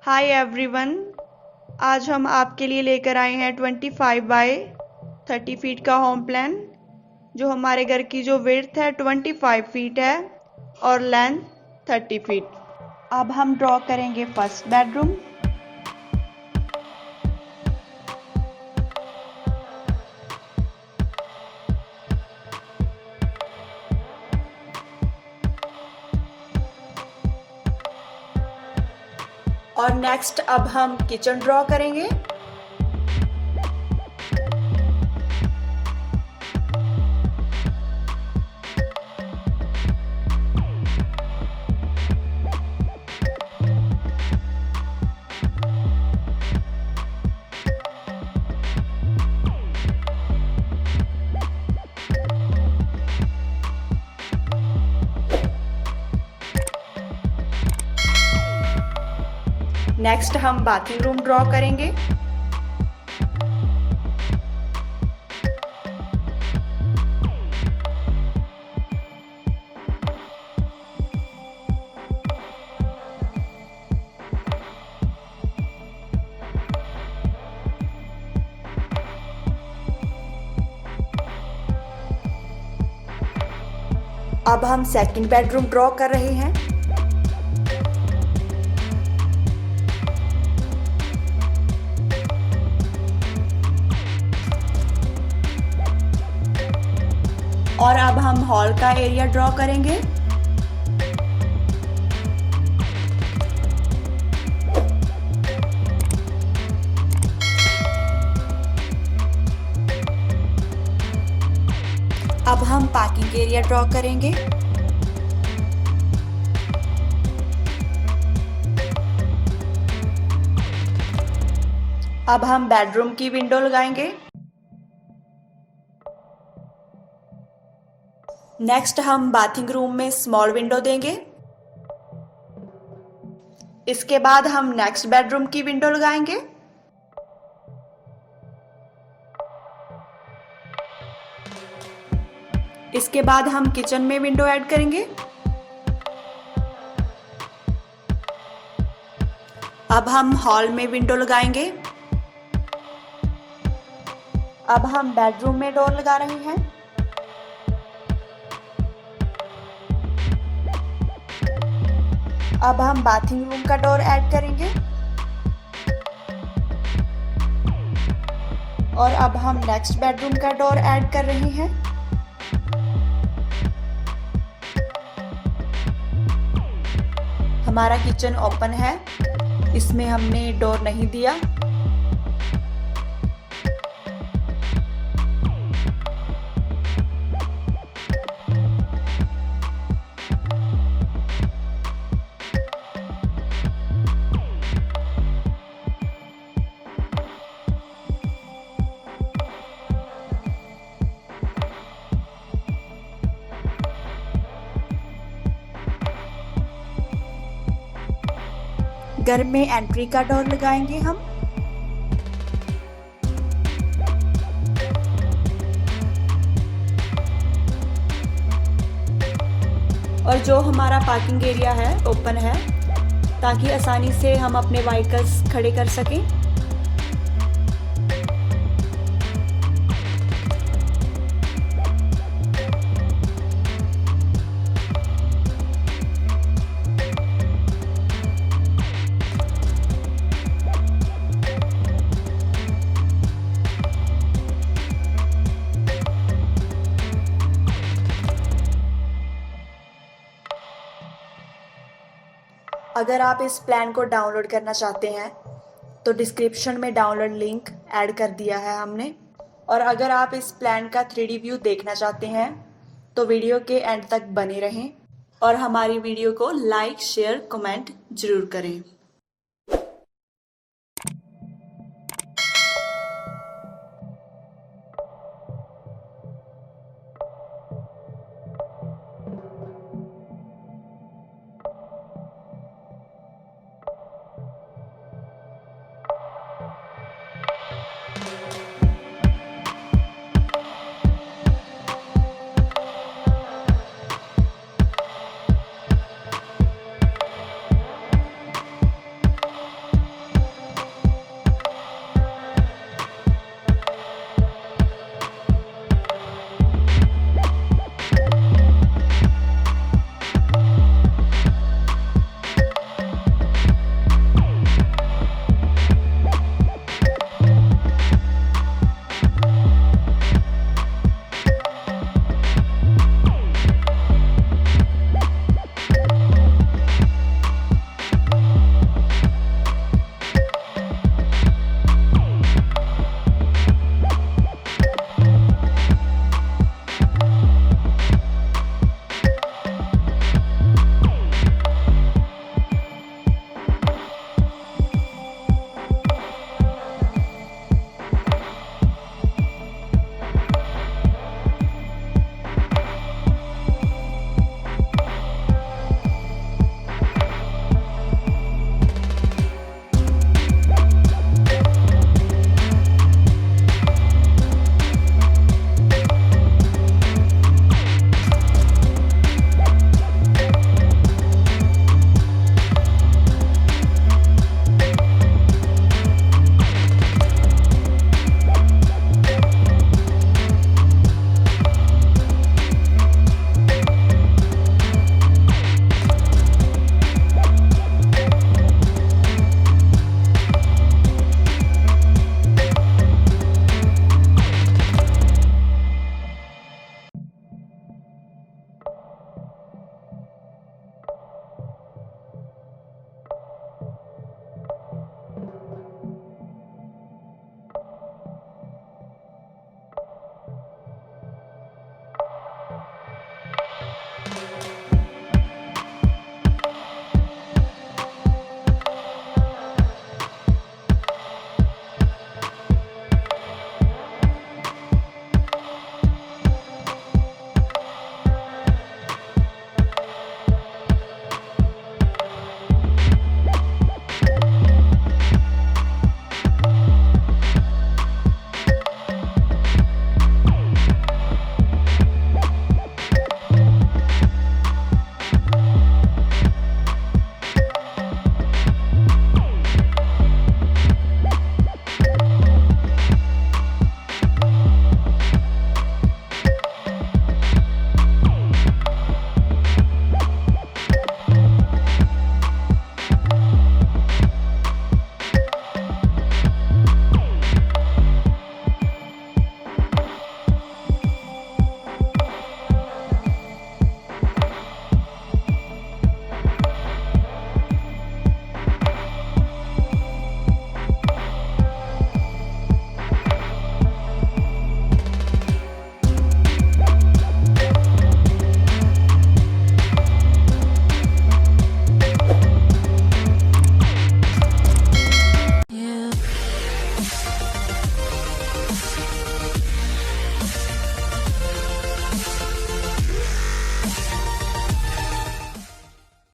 Hi everyone, आज हम आपके लिए लेकर आए हैं 25 बाय 30 फीट का होम प्लान। जो हमारे घर की जो विड्थ है 25 फीट है और लेंथ 30 फीट। अब हम ड्रॉ करेंगे फर्स्ट बेडरूम। और नेक्स्ट अब हम किचन ड्रॉ करेंगे। नेक्स्ट हम बाथिंग रूम ड्रॉ करेंगे। अब हम सेकंड बेडरूम ड्रॉ कर रहे हैं। और अब हम हॉल का एरिया ड्रॉ करेंगे। अब हम पार्किंग एरिया ड्रॉ करेंगे। अब हम बेडरूम की विंडो लगाएंगे। नेक्स्ट हम बाथिंग रूम में स्मॉल विंडो देंगे। इसके बाद हम नेक्स्ट बेडरूम की विंडो लगाएंगे। इसके बाद हम किचन में विंडो ऐड करेंगे। अब हम हॉल में विंडो लगाएंगे। अब हम बेडरूम में डोर लगा रहे हैं। अब हम बाथिंग रूम का डोर ऐड करेंगे। और अब हम नेक्स्ट बेडरूम का डोर ऐड कर रहे हैं। हमारा किचन ओपन है, इसमें हमने डोर नहीं दिया। घर में एंट्री का डोर लगाएंगे हम। और जो हमारा पार्किंग एरिया है ओपन है, ताकि आसानी से हम अपने व्हीकल्स खड़े कर सकें। अगर आप इस प्लान को डाउनलोड करना चाहते हैं तो डिस्क्रिप्शन में डाउनलोड लिंक ऐड कर दिया है हमने। और अगर आप इस प्लान का 3D व्यू देखना चाहते हैं तो वीडियो के एंड तक बने रहें और हमारी वीडियो को लाइक, शेयर, कमेंट जरूर करें।